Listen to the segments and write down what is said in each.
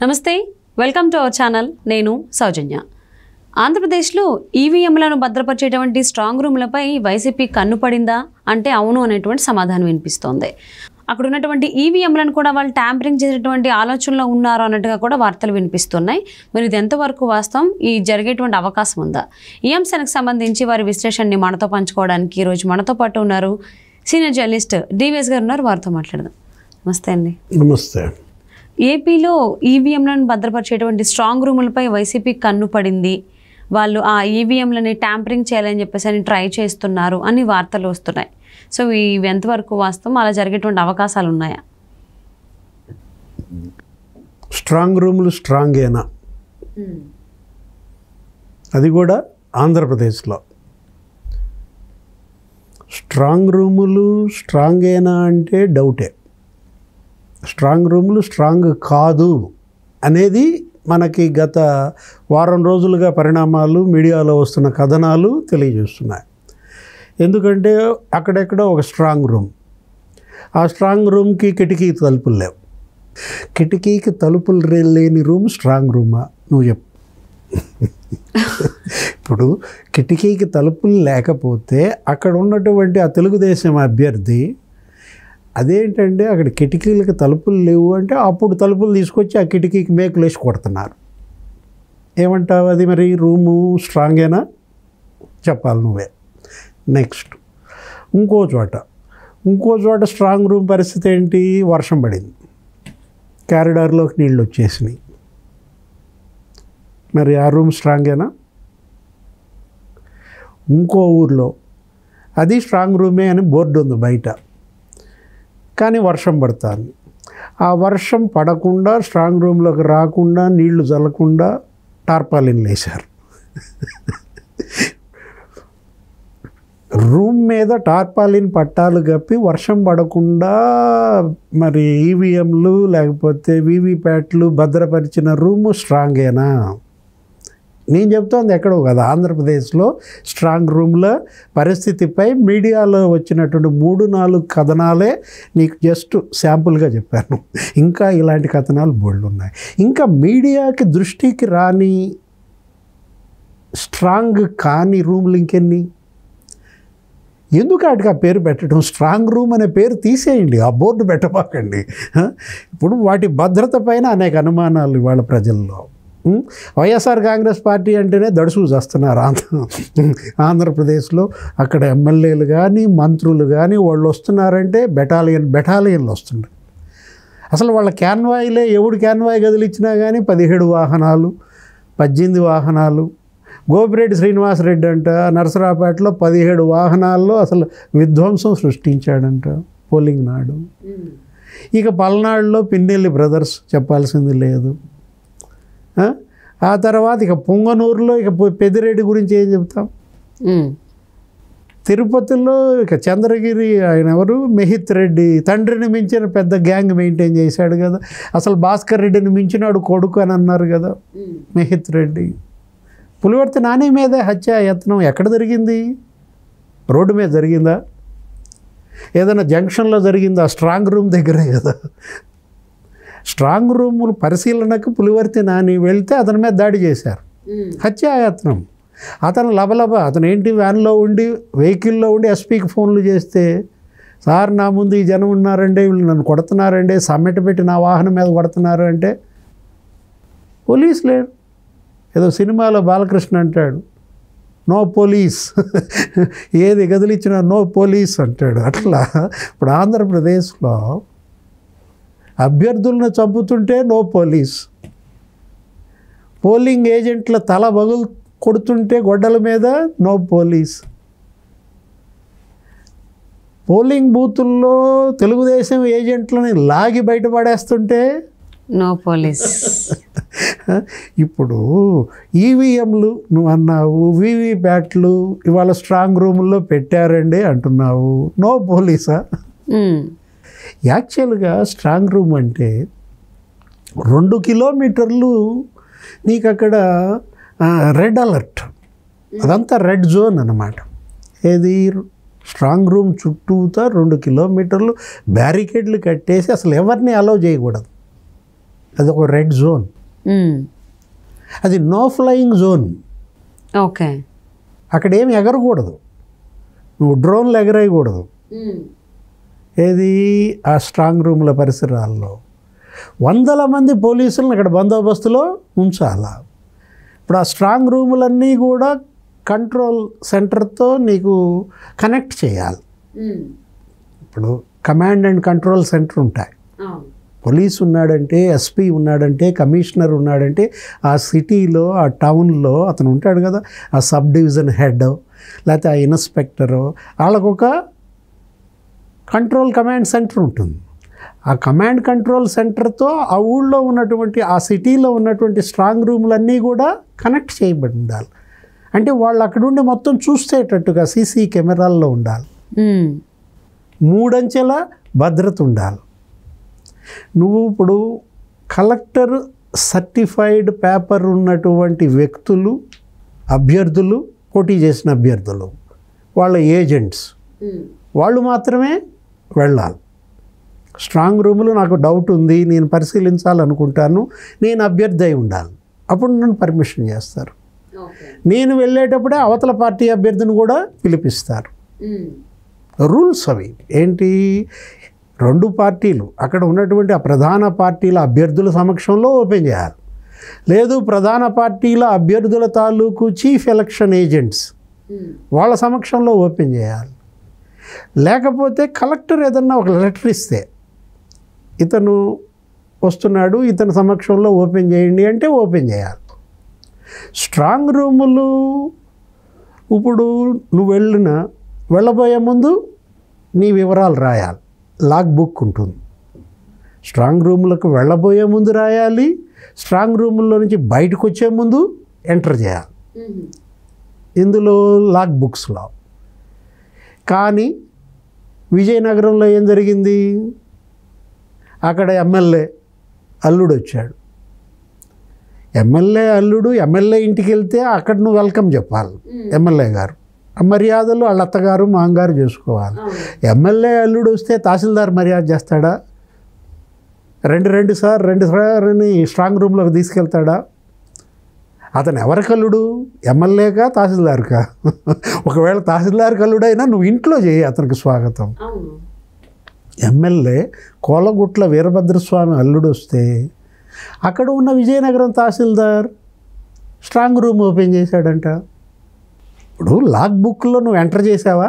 నమస్తే, welcome to our channel. నేను సౌజన్య. ఆంధ్రప్రదేశ్లో ఈవీఎంలను భద్రపరిచేటువంటి స్ట్రాంగ్ రూమ్లపై వైసీపీ కన్ను పడిందా అంటే అవును అనేటువంటి సమాధానం వినిపిస్తోంది. అక్కడ ఉన్నటువంటి ఈవీఎంలను కూడా వాళ్ళు ట్యాంపరింగ్ చేసేటువంటి ఆలోచనలో ఉన్నారు అన్నట్టుగా కూడా వార్తలు వినిపిస్తున్నాయి. మరి ఇది ఎంతవరకు వాస్తవం, ఈ జరిగేటువంటి అవకాశం ఉందా? ఈ అంశానికి సంబంధించి వారి విశ్లేషణని మనతో పంచుకోవడానికి ఈరోజు మనతో పాటు ఉన్నారు సీనియర్ జర్నలిస్ట్ డివిఎస్ గారు ఉన్నారు. వారితో మాట్లాడదాం. నమస్తే అండి. నమస్తే. ఏపీలో ఈవీఎంలను భద్రపరిచేటువంటి స్ట్రాంగ్ రూములపై వైసీపీ కన్ను పడింది, వాళ్ళు ఆ ఈవీఎంలని ట్యాంపరింగ్ చేయాలని చెప్పేసి అని ట్రై చేస్తున్నారు అని వార్తలు వస్తున్నాయి. సో ఇవి ఎంతవరకు వాస్తవం, అలా జరిగేటువంటి అవకాశాలు ఉన్నాయా? స్ట్రాంగ్ రూములు స్ట్రాంగేనా, అది కూడా ఆంధ్రప్రదేశ్లో స్ట్రాంగ్ రూములు స్ట్రాంగేనా అంటే డౌటే. స్ట్రాంగ్ రూములు స్ట్రాంగ్ కాదు అనేది మనకి గత వారం రోజులుగా పరిణామాలు, మీడియాలో వస్తున్న కథనాలు తెలియజేస్తున్నాయి. ఎందుకంటే అక్కడెక్కడ ఒక స్ట్రాంగ్ రూమ్, ఆ స్ట్రాంగ్ రూమ్కి కిటికీ తలుపులు లేవు. కిటికీకి తలుపులు లేని రూమ్ స్ట్రాంగ్ రూమా నువ్వు చెప్పు. ఇప్పుడు కిటికీకి తలుపులు లేకపోతే అక్కడ ఉన్నటువంటి ఆ తెలుగుదేశం అభ్యర్థి అదేంటంటే అక్కడ కిటికీలకు తలుపులు లేవు అంటే అప్పుడు తలుపులు తీసుకొచ్చి ఆ కిటికీకి మేకులు వేసి కొడుతున్నారు. ఏమంటావు, అది మరి రూము స్ట్రాంగేనా? చెప్పాలి నువ్వే. నెక్స్ట్ ఇంకో చోట స్ట్రాంగ్ రూమ్ పరిస్థితి ఏంటి? వర్షం పడింది, కారిడార్లోకి నీళ్ళు వచ్చేసినాయి. మరి ఆ రూమ్ స్ట్రాంగేనా? ఇంకో ఊర్లో అది స్ట్రాంగ్ రూమే అని బోర్డు ఉంది బయట, కానీ వర్షం పడుతుంది. ఆ వర్షం పడకుండా, స్ట్రాంగ్ రూమ్లోకి రాకుండా, నీళ్లు చల్లకుండా టార్పాలిన్లు వేశారు. రూమ్ మీద టార్పాలిన్ పట్టాలు కప్పి వర్షం పడకుండా మరి ఈవీఎంలు లేకపోతే వీవీప్యాట్లు భద్రపరిచిన రూము స్ట్రాంగేనా? నేను చెప్తోంది ఎక్కడో కదా, ఆంధ్రప్రదేశ్లో స్ట్రాంగ్ రూమ్ల పరిస్థితిపై మీడియాలో వచ్చినటువంటి 3-4 కథనాలే నీకు జస్ట్ శాంపుల్గా చెప్పాను. ఇంకా ఇలాంటి కథనాలు బోల్డ్ ఉన్నాయి. ఇంకా మీడియాకి దృష్టికి రాని స్ట్రాంగ్ కాని రూమ్లు ఇంకెన్ని? ఎందుకు వాటికి ఆ పేరు పెట్టడం? స్ట్రాంగ్ రూమ్ అనే పేరు తీసేయండి, ఆ బోర్డు పెట్టబాకండి. ఇప్పుడు వాటి భద్రత పైన అనేక అనుమానాలు ఇవాళ ప్రజల్లో. వైఎస్ఆర్ కాంగ్రెస్ పార్టీ అంటేనే దడుసు చేస్తున్నారు ఆంధ్రప్రదేశ్లో. అక్కడ ఎమ్మెల్యేలు కానీ మంత్రులు కానీ వాళ్ళు వస్తున్నారంటే బెటాలియన్లు వస్తున్నారు. అసలు వాళ్ళ క్యాన్వాయిలే, ఎవడు క్యాన్వాయ్ గదిలిచ్చినా కానీ 17 వాహనాలు 18 వాహనాలు. గోపిరెడ్డి శ్రీనివాసరెడ్డి అంట నరసరావుపేటలో 17 వాహనాల్లో అసలు విధ్వంసం సృష్టించాడంట పోలింగ్ నాడు. ఇక పల్నాడులో పిన్నెల్లి బ్రదర్స్ చెప్పాల్సింది లేదు. ఆ తర్వాత ఇక పొంగనూరులో ఇక పెద్దిరెడ్డి గురించి ఏం చెప్తాం. తిరుపతిలో ఇక చంద్రగిరి ఆయన ఎవరు, మెహిత్ రెడ్డి, తండ్రిని మించిన పెద్ద గ్యాంగ్ మెయింటైన్ చేశాడు కదా. అసలు భాస్కర్ రెడ్డిని మించినాడు కొడుకు అని అన్నారు కదా మెహిత్ రెడ్డి. పులివర్తి నాని మీద హత్యాయత్నం ఎక్కడ జరిగింది? రోడ్డు మీద జరిగిందా? ఏదైనా జంక్షన్లో జరిగిందా? స్ట్రాంగ్ రూమ్ దగ్గరే కదా. స్ట్రాంగ్ రూములు పరిశీలనకు పులివర్తి నాని వెళ్తే అతని మీద దాడి చేశారు, హత్యాయత్నం. అతను అతను ఏంటి వ్యాన్లో ఉండి, వెహికల్లో ఉండి ఎస్పీకి ఫోన్లు చేస్తే, సార్ నా ముందు ఈ జనం ఉన్నారండి, వీళ్ళు నన్ను కొడుతున్నారండి, సమ్మెట పెట్టి నా వాహనం మీద కొడుతున్నారు అంటే పోలీస్ లేడు. ఏదో సినిమాలో బాలకృష్ణ అంటాడు, నో పోలీస్, ఏది గదిలిచ్చినా నో పోలీస్ అంటాడు. అట్లా ఇప్పుడు ఆంధ్రప్రదేశ్లో అభ్యర్థులను చంపుతుంటే నో పోలీస్, పోలింగ్ ఏజెంట్ల తల బగులు కొడుతుంటే గొడ్డల మీద నో పోలీస్, పోలింగ్ బూతుల్లో తెలుగుదేశం ఏజెంట్లని లాగి బయటపడేస్తుంటే నో పోలీస్. ఇప్పుడు ఈవీఎంలు నువ్వు అన్నావు, వీవీప్యాట్లు ఇవాళ స్ట్రాంగ్ రూముల్లో పెట్టారండి అంటున్నావు, నో పోలీసా? యాక్చువల్గా స్ట్రాంగ్ రూమ్ అంటే 2 కిలోమీటర్లు నీకు అక్కడ రెడ్ అలర్ట్, అదంతా రెడ్ జోన్ అన్నమాట. ఏది స్ట్రాంగ్ రూమ్ చుట్టూతా 2 కిలోమీటర్లు బ్యారికేడ్లు కట్టేసి అసలు ఎవరిని అలౌ చేయకూడదు. అది ఒక రెడ్ జోన్, అది నో ఫ్లయింగ్ జోన్. ఓకే. అక్కడ ఏమి ఎగరకూడదు, నువ్వు డ్రోన్లు ఎగరేయకూడదు. ఏది ఆ స్ట్రాంగ్ రూమ్ల పరిసరాల్లో 100 మంది పోలీసులను అక్కడ బందోబస్తులో ఉంచాలా. ఇప్పుడు ఆ స్ట్రాంగ్ రూములన్నీ కూడా కంట్రోల్ సెంటర్తో నీకు కనెక్ట్ చేయాలి. ఇప్పుడు కమాండ్ అండ్ కంట్రోల్ సెంటర్ ఉంటాయి. పోలీస్ ఉన్నాడంటే, ఎస్పీ ఉన్నాడంటే, కమిషనర్ ఉన్నాడంటే, ఆ సిటీలో ఆ టౌన్లో అతను ఉంటాడు కదా, ఆ సబ్ డివిజన్ హెడ్ లేకపోతే ఆ ఇన్స్పెక్టరు, వాళ్ళకొక కంట్రోల్ కమాండ్ సెంటర్ ఉంటుంది. ఆ కమాండ్ కంట్రోల్ సెంటర్తో ఆ ఊళ్ళో ఉన్నటువంటి ఆ సిటీలో ఉన్నటువంటి స్ట్రాంగ్ రూములన్నీ కూడా కనెక్ట్ చేయబడి ఉండాలి. అంటే వాళ్ళు అక్కడుండి మొత్తం చూసేటట్టుగా సీసీ కెమెరాల్లో ఉండాలి. 3 అంచెల భద్రత ఉండాలి. నువ్వు ఇప్పుడు కలెక్టర్ సర్టిఫైడ్ పేపర్ ఉన్నటువంటి వ్యక్తులు, అభ్యర్థులు, పోటీ చేసిన అభ్యర్థులు, వాళ్ళ ఏజెంట్స్, వాళ్ళు మాత్రమే వెళ్ళాలి. స్ట్రాంగ్ రూములు నాకు డౌట్ ఉంది, నేను పరిశీలించాలనుకుంటాను, నేను అభ్యర్థి అయి ఉండాలి, అప్పుడు నన్ను పర్మిషన్ చేస్తారు. నేను వెళ్ళేటప్పుడే అవతల పార్టీ అభ్యర్థిని కూడా పిలిపిస్తారు. రూల్స్ అవి ఏంటి, 2 పార్టీలు అక్కడ ఉన్నటువంటి ఆ ప్రధాన పార్టీల అభ్యర్థుల సమక్షంలో ఓపెన్ చేయాలి. లేదు ప్రధాన పార్టీల అభ్యర్థుల తాలూకు చీఫ్ ఎలక్షన్ ఏజెంట్స్ వాళ్ళ సమక్షంలో ఓపెన్ చేయాలి. లేకపోతే కలెక్టర్ ఏదన్నా ఒక లెటర్ ఇస్తే, ఇతను వస్తున్నాడు, ఇతని సమక్షంలో ఓపెన్ చేయండి అంటే ఓపెన్ చేయాలి. స్ట్రాంగ్ రూములు ఇప్పుడు నువ్వు వెళ్ళబోయే ముందు నీ వివరాలు రాయాలి, లాగ్ బుక్ ఉంటుంది. స్ట్రాంగ్ రూములకు వెళ్ళబోయే ముందు రాయాలి, స్ట్రాంగ్ రూముల్లో నుంచి బయటకు వచ్చే ముందు ఎంటర్ చేయాలి ఇందులో లాగ్ బుక్స్లో. కానీ విజయనగరంలో ఏం జరిగింది, అక్కడ ఎమ్మెల్యే అల్లుడు వచ్చాడు. ఎమ్మెల్యే అల్లుడు ఎమ్మెల్యే ఇంటికి వెళ్తే అక్కడ నువ్వు వెల్కమ్ చెప్పాలి. ఎమ్మెల్యే గారు మర్యాదలు వాళ్ళ అత్తగారు మామగారు చేసుకోవాలి. ఎమ్మెల్యే అల్లుడు వస్తే తహసీల్దార్ మర్యాద చేస్తాడా? రెండు సార్ అని స్ట్రాంగ్ రూమ్లోకి తీసుకెళ్తాడా? అతను ఎవరి కల్లుడు, ఎమ్మెల్యేకా తహసీల్దార్కా? ఒకవేళ తహసీల్దార్ కల్లుడైనా నువ్వు ఇంట్లో చేయి అతనికి స్వాగతం. ఎమ్మెల్యే కోలగుట్ల వీరభద్రస్వామి అల్లుడు వస్తే అక్కడ ఉన్న విజయనగరం తహసీల్దార్ స్ట్రాంగ్ రూమ్ ఓపెన్ చేశాడంట. ఇప్పుడు లాగ్ బుక్లో నువ్వు ఎంటర్ చేసావా?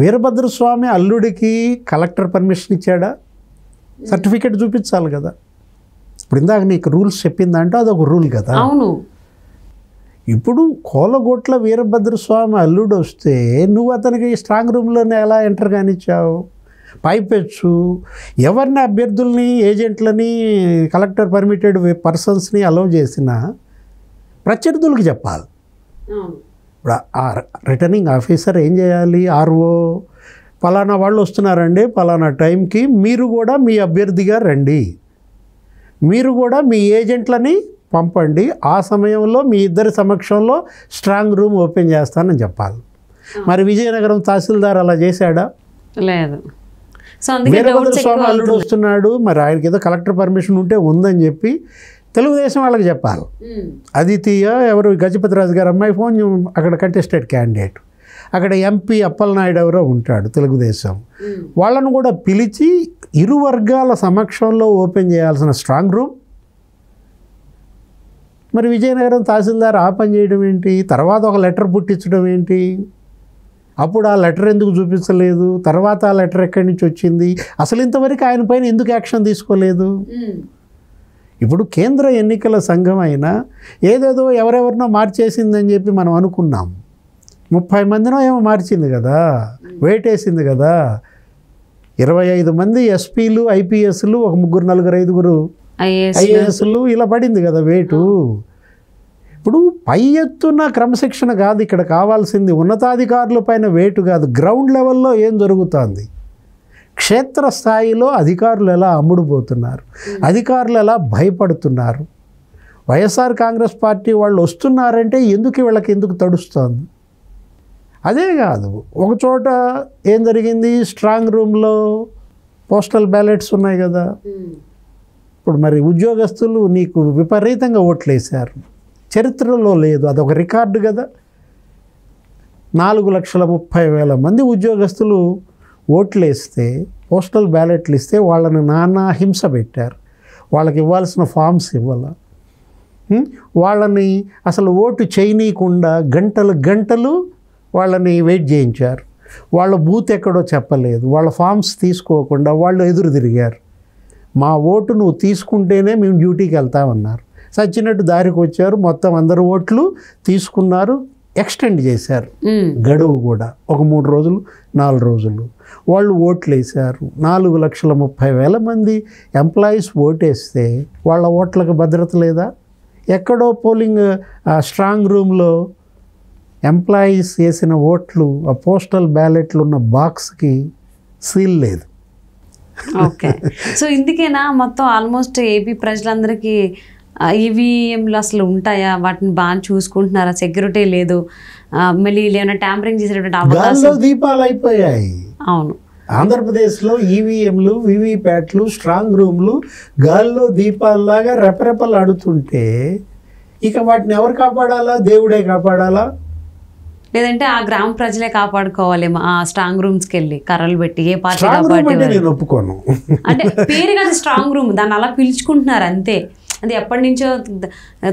వీరభద్రస్వామి అల్లుడికి కలెక్టర్ పర్మిషన్ ఇచ్చాడా? సర్టిఫికేట్ చూపించాలి కదా. ఇప్పుడు ఇందాక నీకు రూల్స్ చెప్పిందంటే అదొక రూల్ కదా. అవును. ఇప్పుడు కోలగొట్ల వీరభద్రస్వామి అల్లుడు వస్తే నువ్వు అతనికి స్ట్రాంగ్ రూమ్లోనే ఎలా ఎంటర్ కానిచ్చావు? పైపెచ్చు ఎవరిని అభ్యర్థుల్ని, ఏజెంట్లని, కలెక్టర్ పర్మిటెడ్ పర్సన్స్ని అలౌ చేసినా ప్రత్యర్థులకు చెప్పాలి. ఇప్పుడు ఆ రిటర్నింగ్ ఆఫీసర్ ఏం చేయాలి, ఆర్ఓ పలానా వాళ్ళు వస్తున్నారండి పలానా టైంకి, మీరు కూడా మీ అభ్యర్థిగా రండి, మీరు కూడా మీ ఏజెంట్లని పంపండి, ఆ సమయంలో మీ ఇద్దరి సమక్షంలో స్ట్రాంగ్ రూమ్ ఓపెన్ చేస్తానని చెప్పాలి. మరి విజయనగరం తహసీల్దార్ అలా చేశాడా? లేదు. వీరభద్రస్వామి అల్లుడు వస్తున్నాడు, మరి ఆయనకి ఏదో కలెక్టర్ పర్మిషన్ ఉంటే ఉందని చెప్పి తెలుగుదేశం వాళ్ళకి చెప్పాలి. అదితీయ ఎవరు, గజపతి రాజు గారు అమ్మాయి ఫోన్, అక్కడ కంటెస్టెడ్ క్యాండిడేట్, అక్కడ ఎంపీ అప్పలనాయుడు ఎవరో ఉంటాడు తెలుగుదేశం, వాళ్ళను కూడా పిలిచి ఇరు వర్గాల సమక్షంలో ఓపెన్ చేయాల్సిన స్ట్రాంగ్ రూమ్ మరి విజయనగరం తహసీల్దార్ ఆ పని చేయడం ఏంటి? తర్వాత ఒక లెటర్ పుట్టించడం ఏంటి? అప్పుడు ఆ లెటర్ ఎందుకు చూపించలేదు? తర్వాత ఆ లెటర్ ఎక్కడి నుంచి వచ్చింది? అసలు ఇంతవరకు ఆయన పైన ఎందుకు యాక్షన్ తీసుకోలేదు? ఇప్పుడు కేంద్ర ఎన్నికల సంఘం అయినా ఏదేదో ఎవరెవరినో మార్చేసిందని చెప్పి మనం అనుకున్నాం. 30 మందినో ఏమో మార్చింది కదా, వేటేసింది కదా. 25 మంది ఎస్పీలు, ఐపీఎస్లు, ఒక 3-4-5 ఐఏఎస్లు ఇలా పడింది కదా వేటు. ఇప్పుడు పై ఎత్తున క్రమశిక్షణ కాదు ఇక్కడ కావాల్సింది, ఉన్నతాధికారుల పైన వేటు కాదు, గ్రౌండ్ లెవెల్లో ఏం జరుగుతుంది, క్షేత్రస్థాయిలో అధికారులు ఎలా అమ్ముడుపోతున్నారు, అధికారులు ఎలా భయపడుతున్నారు. వైఎస్ఆర్ కాంగ్రెస్ పార్టీ వాళ్ళు వస్తున్నారంటే వీళ్ళకి ఎందుకు తడుస్తోంది? అదే కాదు, ఒక చోట ఏం జరిగింది, స్ట్రాంగ్ రూమ్లో పోస్టల్ బ్యాలెట్స్ ఉన్నాయి కదా, ఇప్పుడు మరి ఉద్యోగస్తులు నీకు విపరీతంగా ఓట్లేశారు, చరిత్రలో లేదు, అదొక రికార్డు కదా. 4,30,000 మంది ఉద్యోగస్తులు ఓట్లేస్తే, పోస్టల్ బ్యాలెట్లు ఇస్తే వాళ్ళని నానా హింస పెట్టారు. వాళ్ళకి ఇవ్వాల్సిన ఫామ్స్ ఇవ్వాల, వాళ్ళని అసలు ఓటు చేయనీయకుండా గంటలు వాళ్ళని వెయిట్ చేయించారు. వాళ్ళ బూత్ ఎక్కడో చెప్పలేదు, వాళ్ళ ఫామ్స్ తీసుకోకుండా వాళ్ళు ఎదురు తిరిగారు. మా ఓటు నువ్వు తీసుకుంటేనే మేము డ్యూటీకి వెళ్తామన్నారు. సచ్చినట్టు దారికి వచ్చారు, మొత్తం అందరు ఓట్లు తీసుకున్నారు, ఎక్స్టెండ్ చేశారు గడువు కూడా, ఒక 3 రోజులు 4 రోజులు. వాళ్ళు ఓట్లు వేశారు. 4,30,000 మంది ఎంప్లాయీస్ ఓటేస్తే వాళ్ళ ఓట్లకు భద్రత లేదా? ఎక్కడో పోలింగ్ స్ట్రాంగ్ రూమ్లో ఎంప్లాయీస్ వేసిన ఓట్లు, ఆ పోస్టల్ బ్యాలెట్లు ఉన్న బాక్స్కి సీల్ లేదు. ఓకే, సో ఇందుకేనా మొత్తం ఆల్మోస్ట్ ఏపీ ప్రజలందరికీ ఈవీఎంలు అసలు ఉంటాయా, వాటిని బాగా చూసుకుంటున్నారా, సెక్యూరిటీ లేదు, మళ్ళీ ఏమైనా ట్యాంపరింగ్ చేసేటువంటి అవకాశం? దీపాలు అయిపోయాయి. అవును, ఆంధ్రప్రదేశ్లో ఈవీఎంలు, వీవీప్యాట్లు, స్ట్రాంగ్ రూమ్లు గాల్లో దీపాల్లాగా రెపరెపలు ఆడుతుంటే ఇక వాటిని ఎవరు కాపాడాలా? దేవుడే కాపాడాలా? లేదంటే ఆ గ్రామ ప్రజలే కాపాడుకోవాలేమో ఆ స్ట్రాంగ్ రూమ్స్కి వెళ్ళి కర్రలు పెట్టి? ఏ పార్టీ స్ట్రాంగ్ రూమ్ అంటే నేను ఒప్పుకోను. అంటే పేరు కాదు స్ట్రాంగ్ రూమ్, దాన్ని అలా పిలుచుకుంటున్నారు అంతే. అది ఎప్పటి నుంచో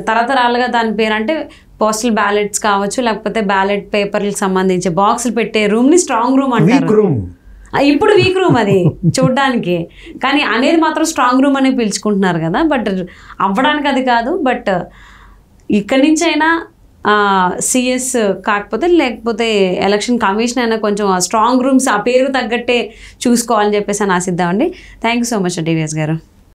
తరతరాలుగా దాని పేరు. అంటే పోస్టల్ బ్యాలెట్స్ కావచ్చు, లేకపోతే బ్యాలెట్ పేపర్లకు సంబంధించి బాక్సులు పెట్టే రూమ్ని స్ట్రాంగ్ రూమ్ అంటారు. ఇప్పుడు వీక్ రూమ్ అది చూడడానికి, కానీ అనేది మాత్రం స్ట్రాంగ్ రూమ్ అనే పిలుచుకుంటున్నారు కదా. బట్ అవ్వడానికి అది కాదు. బట్ ఇక్కడి నుంచి అయినా సిఎస్ కాకపోతే లేకపోతే ఎలక్షన్ కమిషన్ అయినా కొంచెం స్ట్రాంగ్ రూమ్స్ ఆ పేరుకు తగ్గట్టే చూసుకోవాలని చెప్పేసి అని ఆశిద్దామండి. Thank you so much DVS గారు.